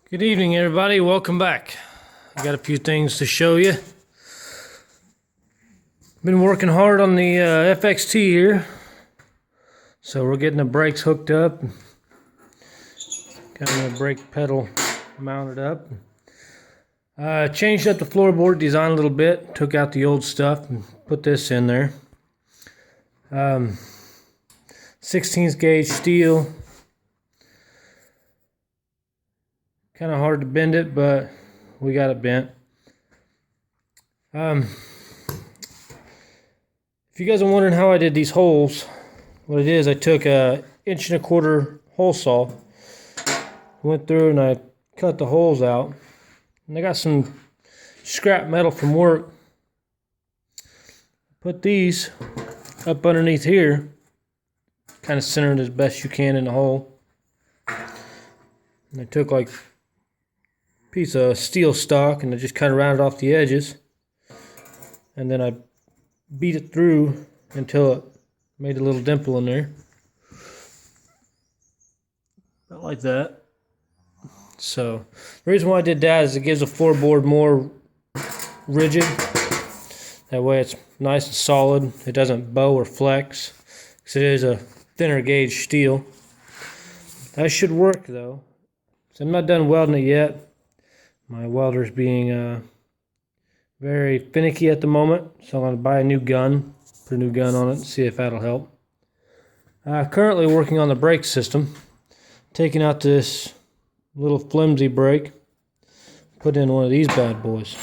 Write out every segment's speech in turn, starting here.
Good evening, everybody. Welcome back. I got a few things to show you. Been working hard on the FXT here. So we're getting the brakes hooked up. Got the brake pedal mounted up. Changed up the floorboard design a little bit. Took out the old stuff and put this in there. 16th gauge steel. Kind of hard to bend it, but we got it bent. If you guys are wondering how I did these holes, what it is, I took a 1.25" hole saw, went through and I cut the holes out, and I got some scrap metal from work. Put these up underneath here, kind of centered as best you can in the hole. And I took like piece of steel stock and I just kind of rounded off the edges, and then I beat it through until it made a little dimple in there, about like that. So the reason why I did that is it gives the floorboard more rigid. That way it's nice and solid. It doesn't bow or flex because it is a thinner gauge steel. That should work though. So I'm not done welding it yet. My welder's being very finicky at the moment, so I'm going to buy a new gun, put a new gun on it, and see if that'll help. Currently working on the brake system, taking out this little flimsy brake, put in one of these bad boys.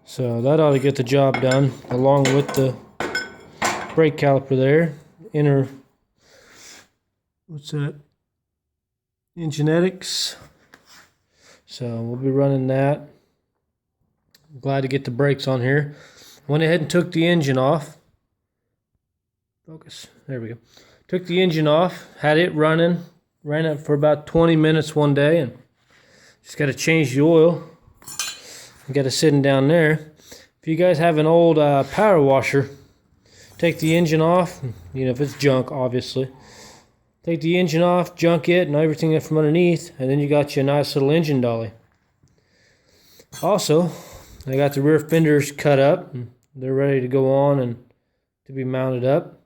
So that ought to get the job done, along with the brake caliper there. What's that? Enginetics. So we'll be running that. I'm glad to get the brakes on here. Went ahead and took the engine off. Focus. There we go. Took the engine off, had it running. Ran it for about 20 minutes one day, and just got to change the oil. Got it sitting down there. If you guys have an old power washer, take the engine off. You know, if it's junk, obviously. Take the engine off, junk it, and everything from underneath, and then you got you a nice little engine dolly. Also, I got the rear fenders cut up, and they're ready to go on and to be mounted up.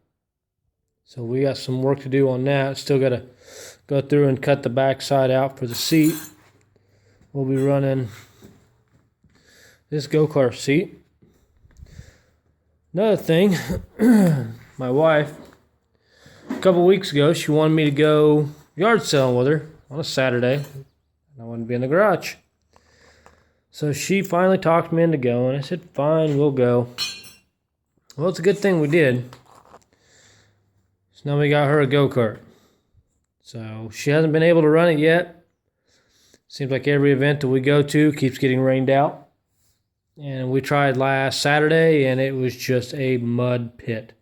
So we got some work to do on that. Still got to go through and cut the back side out for the seat. We'll be running this go-kart seat. Another thing, my wife, a couple weeks ago, she wanted me to go yard selling with her on a Saturday. I wanted to be in the garage. So she finally talked me into going. I said, fine, we'll go. Well, it's a good thing we did. So now we got her a go-kart. So she hasn't been able to run it yet. Seems like every event that we go to keeps getting rained out. And we tried last Saturday, and it was just a mud pit.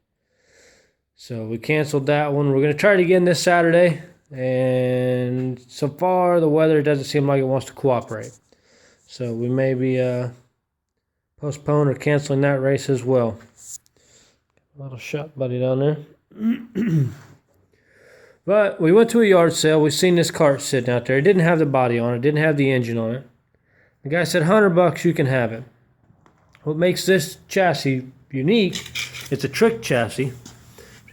So we canceled that one. We're going to try it again this Saturday. And so far, the weather doesn't seem like it wants to cooperate. So we may be postponing or canceling that race as well. A little shot buddy down there. But we went to a yard sale. We seen this cart sitting out there. It didn't have the body on it. Didn't have the engine on it. The guy said, $100, you can have it. What makes this chassis unique, it's a trick chassis.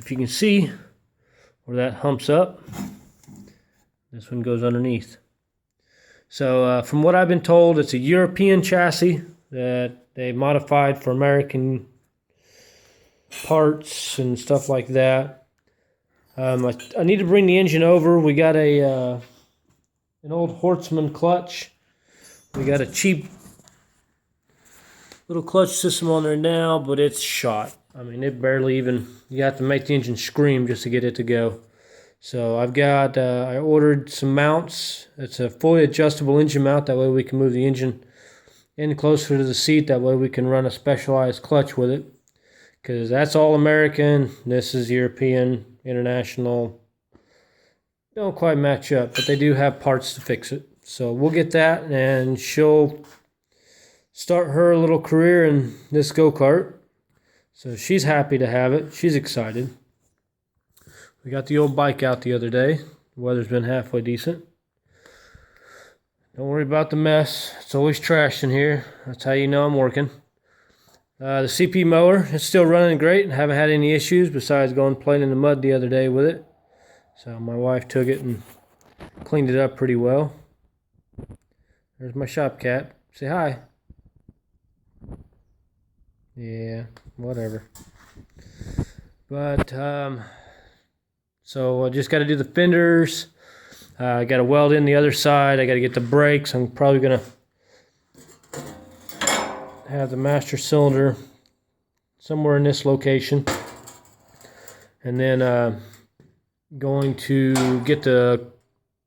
If you can see where that humps up, this one goes underneath. So from what I've been told, it's a European chassis that they modified for American parts and stuff like that. I need to bring the engine over. We got an old Hortzman clutch. We got a cheap little clutch system on there now, but it's shot. I mean, it barely even, you have to make the engine scream just to get it to go. So I've got, I ordered some mounts. It's a fully adjustable engine mount. That way we can move the engine in closer to the seat. That way we can run a specialized clutch with it. Because that's all American. This is European, international. Don't quite match up, but they do have parts to fix it. So we'll get that, and she'll start her little career in this go-kart. So she's happy to have it. She's excited. We got the old bike out the other day. The weather's been halfway decent. Don't worry about the mess. It's always trash in here. That's how you know I'm working. The CP mower is still running great and haven't had any issues besides going playing in the mud the other day with it. So my wife took it and cleaned it up pretty well. There's my shop cat. Say hi. Yeah, whatever. But, so I just got to do the fenders. I got to weld in the other side. I got to get the brakes. I'm probably going to have the master cylinder somewhere in this location. And then going to get the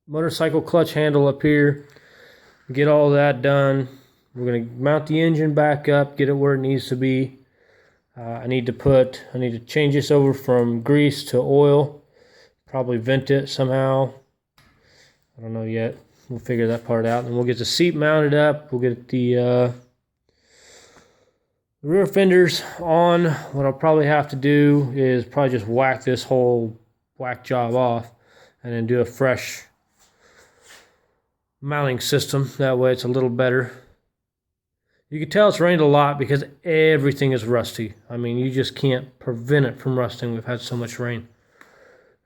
motorcycle clutch handle up here. Get all that done. We're going to mount the engine back up, get it where it needs to be. I need to change this over from grease to oil. Probably vent it somehow. I don't know yet. We'll figure that part out. And we'll get the seat mounted up. We'll get the rear fenders on. What I'll probably have to do is probably just whack this whole whack job off and then do a fresh mounting system. That way it's a little better. You can tell it's rained a lot because everything is rusty. I mean, you just can't prevent it from rusting. We've had so much rain.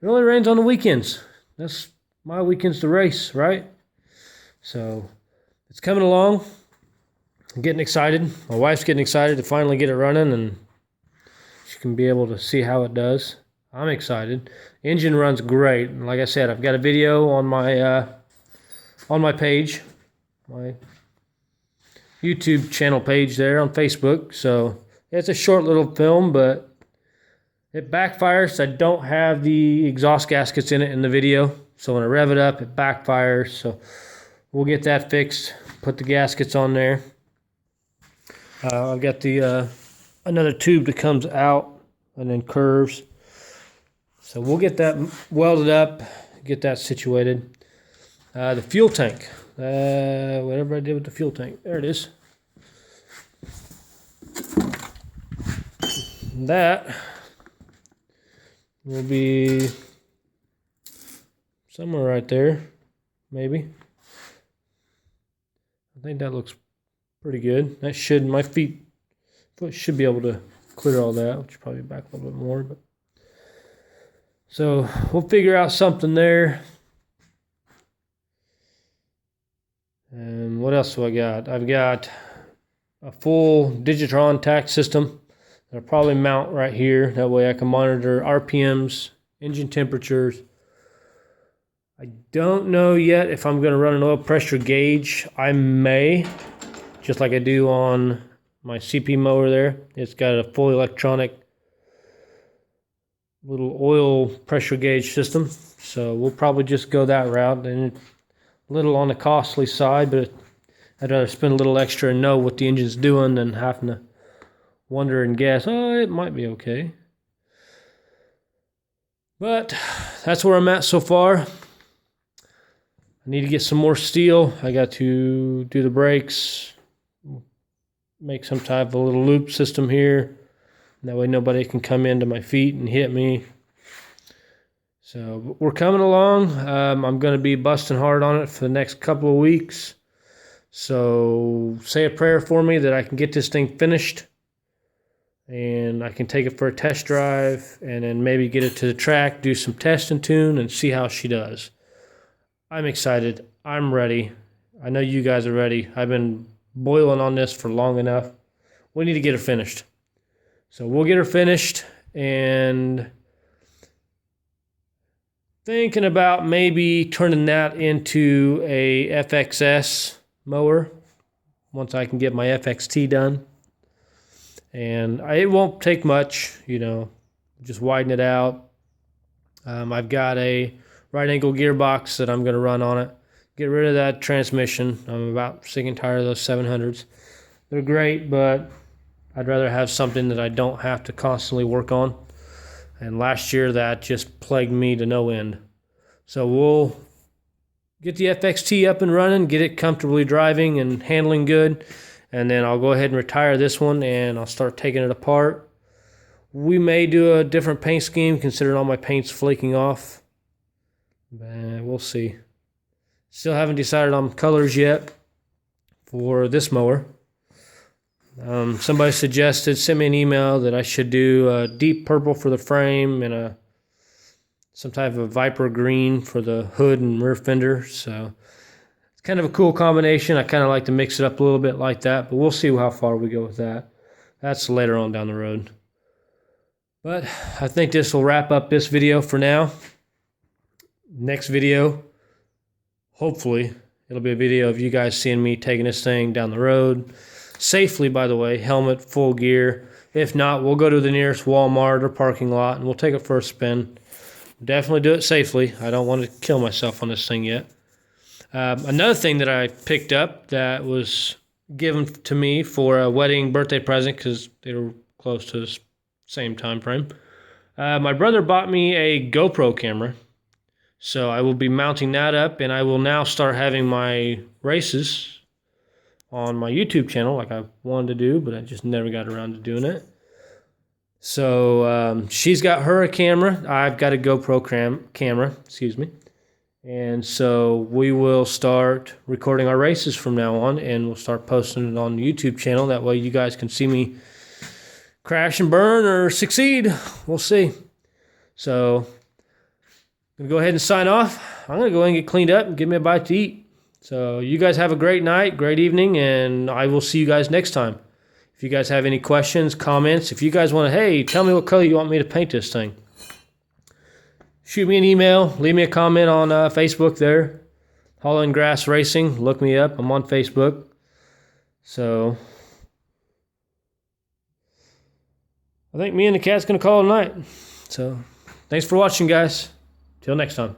It only rains on the weekends. That's my weekends to race, right? So it's coming along. I'm getting excited. My wife's getting excited to finally get it running and she can be able to see how it does. I'm excited. Engine runs great. And like I said, I've got a video on my page, my YouTube channel page there on Facebook. So it's a short little film, but it backfires. I don't have the exhaust gaskets in it in the video. So when I rev it up, it backfires. So we'll get that fixed, put the gaskets on there. I've got the another tube that comes out and then curves. So we'll get that welded up, get that situated. The fuel tank. Whatever I did with the fuel tank. There it is. That will be somewhere right there, maybe. I think that looks pretty good. That should, my foot should be able to clear all that, which probably back a little bit more. But so we'll figure out something there. And what else do I got? I've got a full Digitron tact system that I'll probably mount right here. That way I can monitor RPMs, engine temperatures. I don't know yet if I'm going to run an oil pressure gauge. I may, just like I do on my CP mower there. It's got a full electronic little oil pressure gauge system. So we'll probably just go that route. And a little on the costly side, but I'd rather spend a little extra and know what the engine's doing than having to wonder and guess, oh, it might be okay. But that's where I'm at so far. I need to get some more steel. I got to do the brakes, make some type of a little loop system here. That way nobody can come into my feet and hit me. So we're coming along. I'm going to be busting hard on it for the next couple of weeks. So say a prayer for me that I can get this thing finished and I can take it for a test drive and then maybe get it to the track, do some test and tune and see how she does. I'm excited. I'm ready. I know you guys are ready. I've been boiling on this for long enough. We need to get her finished. So we'll get her finished and thinking about maybe turning that into a FXS mower once I can get my FXT done. And it won't take much, just widen it out. I've got a right angle gearbox that I'm going to run on it. Get rid of that transmission. I'm about sick and tired of those 700s. They're great, but I'd rather have something that I don't have to constantly work on. And last year that just plagued me to no end. So we'll get the FXT up and running, get it comfortably driving and handling good. And then I'll go ahead and retire this one and I'll start taking it apart. We may do a different paint scheme considering all my paint's flaking off. But we'll see. Still haven't decided on colors yet for this mower. Somebody sent me an email that I should do a deep purple for the frame and some type of viper green for the hood and rear fender. So it's kind of a cool combination. I kind of like to mix it up a little bit like that, but we'll see how far we go with that. That's later on down the road. But I think this will wrap up this video for now. Next video, hopefully, it'll be a video of you guys seeing me taking this thing down the road. Safely, by the way, helmet, full gear. If not, we'll go to the nearest Walmart or parking lot and we'll take it for a spin. Definitely do it safely. I don't want to kill myself on this thing yet. Another thing that I picked up that was given to me for a wedding birthday present because they were close to the same time frame. My brother bought me a GoPro camera. So I will be mounting that up and I will now start having my races on my YouTube channel like I wanted to do, but I just never got around to doing it. So she's got her a camera. I've got a GoPro camera, And so we will start recording our races from now on, and we'll start posting it on the YouTube channel. That way you guys can see me crash and burn or succeed. We'll see. So I'm going to go ahead and sign off. I'm going to go ahead and get cleaned up and give me a bite to eat. So you guys have a great night, great evening, and I will see you guys next time. If you guys have any questions, comments, if you guys want to, hey, tell me what color you want me to paint this thing. Shoot me an email, leave me a comment on Facebook there. Holland Grass Racing, look me up. I'm on Facebook. So I think me and the cat's going to call it a night. So thanks for watching, guys. Till next time.